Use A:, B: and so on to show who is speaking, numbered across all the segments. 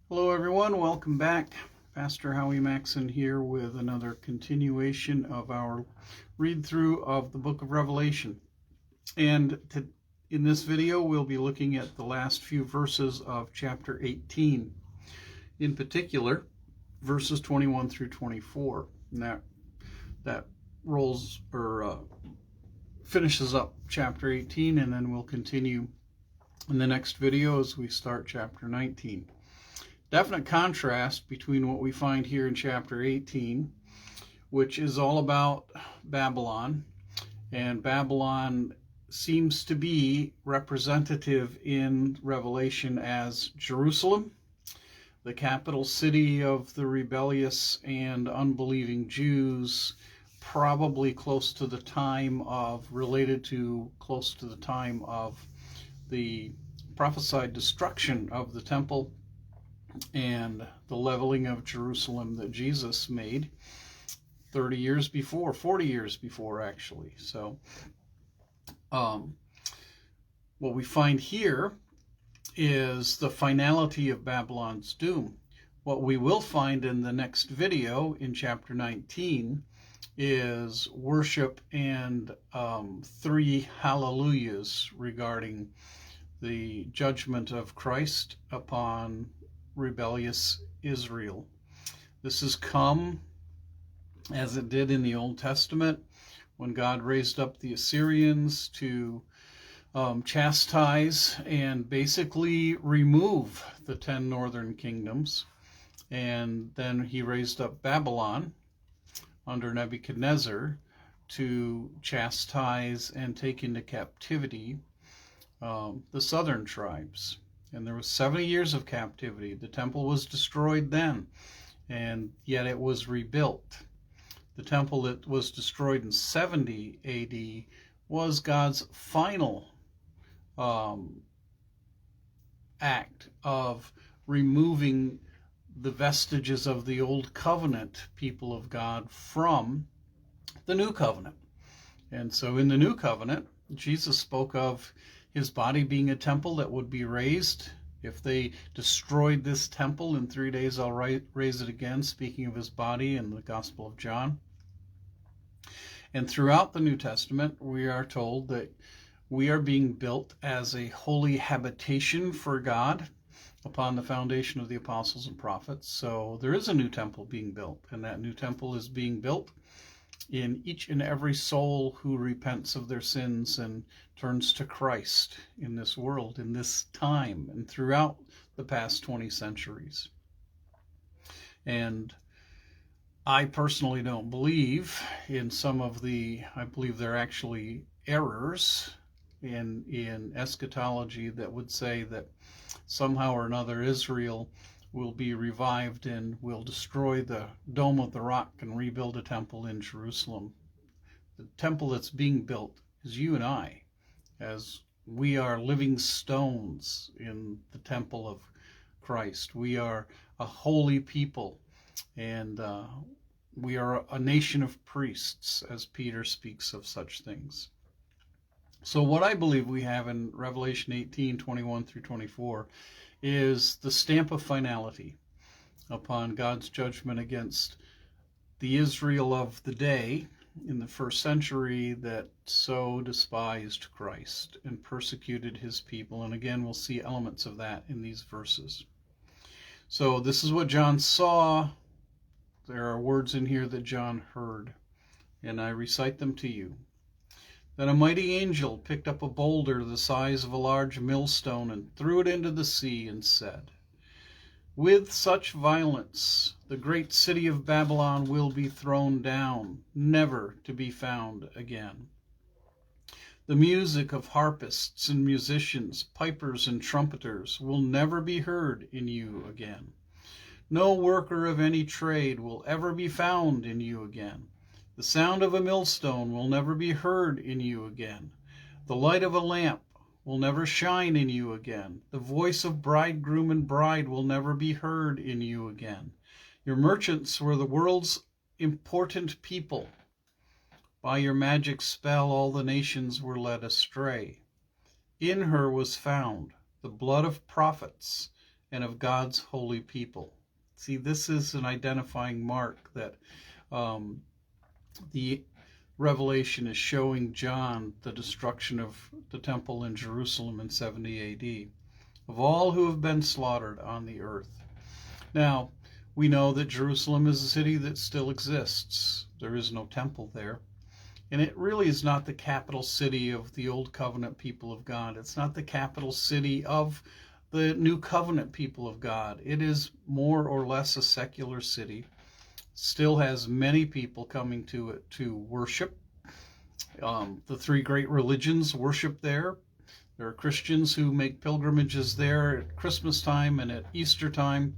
A: Hello everyone, welcome back. Pastor Howie Maxon here with another continuation of our read through of the book of Revelation. And in this video we'll be looking at the last few verses of chapter 18. In particular, verses 21 through 24. And that rolls or finishes up chapter 18, and then we'll continue in the next video as we start chapter 19. Definite contrast between what we find here in chapter 18, which is all about Babylon, and Babylon seems to be representative in Revelation as Jerusalem, the capital city of the rebellious and unbelieving Jews, probably close to the time of the prophesied destruction of the temple and the leveling of Jerusalem that Jesus made 40 years before actually. So what we find here is the finality of Babylon's doom. What we will find in the next video in chapter 19 is worship and 3 hallelujahs regarding the judgment of Christ upon rebellious Israel. This has come as it did in the Old Testament when God raised up the Assyrians to chastise and basically remove the 10 northern kingdoms. And then he raised up Babylon under Nebuchadnezzar to chastise and take into captivity the southern tribes. And there was 70 years of captivity. The temple was destroyed then, and yet it was rebuilt. The temple that was destroyed in 70 AD was God's final act of removing the vestiges of the old covenant people of God from the new covenant. And so in the new covenant, Jesus spoke of his body being a temple that would be raised. If they destroyed this temple, in 3 days I'll raise it again, speaking of his body in the Gospel of John. And throughout the New Testament, we are told that we are being built as a holy habitation for God upon the foundation of the apostles and prophets. So there is a new temple being built, and that new temple is being built in each and every soul who repents of their sins and turns to Christ in this world, in this time, and throughout the past 20 centuries. And I personally don't believe in some of I believe they're actually errors in eschatology that would say that somehow or another Israel will be revived and will destroy the Dome of the Rock and rebuild a temple in Jerusalem. The temple that's being built is you and I, as we are living stones in the temple of Christ. We are a holy people, and we are a nation of priests, as Peter speaks of such things. So what I believe we have in Revelation 18, 21 through 24 is the stamp of finality upon God's judgment against the Israel of the day in the first century that so despised Christ and persecuted his people. And again, we'll see elements of that in these verses. So this is what John saw. There are words in here that John heard, and I recite them to you. Then a mighty angel picked up a boulder the size of a large millstone and threw it into the sea and said, "With such violence the great city of Babylon will be thrown down, never to be found again. The music of harpists and musicians, pipers and trumpeters will never be heard in you again. No worker of any trade will ever be found in you again. The sound of a millstone will never be heard in you again. The light of a lamp will never shine in you again. The voice of bridegroom and bride will never be heard in you again. Your merchants were the world's important people. By your magic spell all the nations were led astray. In her was found the blood of prophets and of God's holy people. See, this is an identifying mark that the Revelation is showing John the destruction of the temple in Jerusalem in 70 AD, of all who have been slaughtered on the earth. Now, we know that Jerusalem is a city that still exists. There is no temple there. And it really is not the capital city of the Old Covenant people of God. It's not the capital city of the New Covenant people of God. It is more or less a secular city. Still has many people coming to it to worship. The three great religions worship there. There are Christians who make pilgrimages there at Christmas time and at Easter time.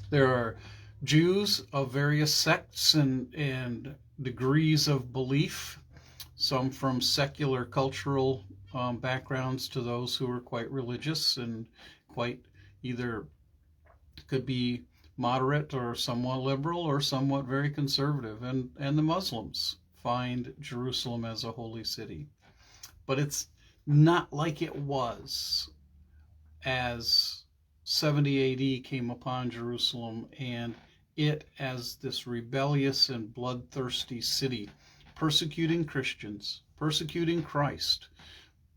A: There are Jews of various sects and degrees of belief, some from secular cultural backgrounds to those who are quite religious and quite either could be moderate or somewhat liberal or somewhat very conservative. And the Muslims find Jerusalem as a holy city. But it's not like it was as 70 AD came upon Jerusalem, and it as this rebellious and bloodthirsty city, persecuting Christians, persecuting Christ,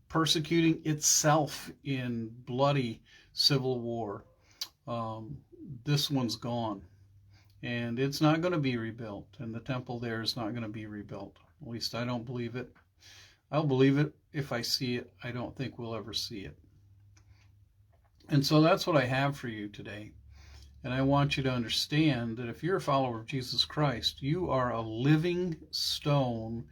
A: persecuting itself in bloody civil war. This one's gone, and it's not going to be rebuilt, and the temple there is not going to be rebuilt. At least I don't believe it. I'll believe it if I see it. I don't think we'll ever see it. And so that's what I have for you today. And I want you to understand that if you're a follower of Jesus Christ, you are a living stone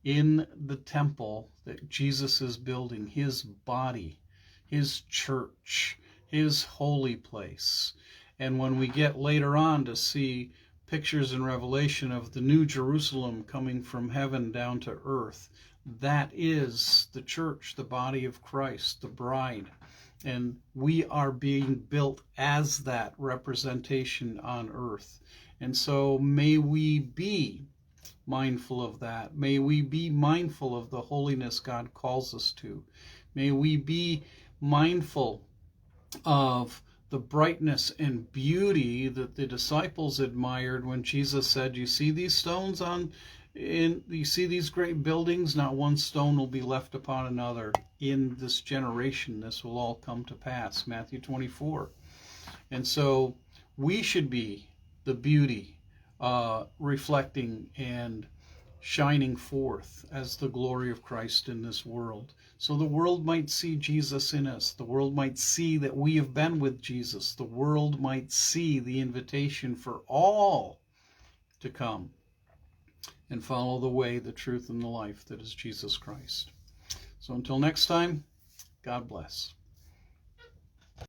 A: in the temple that Jesus is building, his body, his church, his holy place. And when we get later on to see pictures in Revelation of the new Jerusalem coming from heaven down to earth, that is the church, the body of Christ, the bride. And we are being built as that representation on earth. And so may we be mindful of that. May we be mindful of the holiness God calls us to. May we be mindful of the brightness and beauty that the disciples admired when Jesus said, you see these stones you see these great buildings, not one stone will be left upon another. In this generation, this will all come to pass. Matthew 24. And so we should be the beauty, reflecting and shining forth as the glory of Christ in this world. So the world might see Jesus in us. The world might see that we have been with Jesus. The world might see the invitation for all to come and follow the way, the truth, and the life that is Jesus Christ. So until next time, God bless.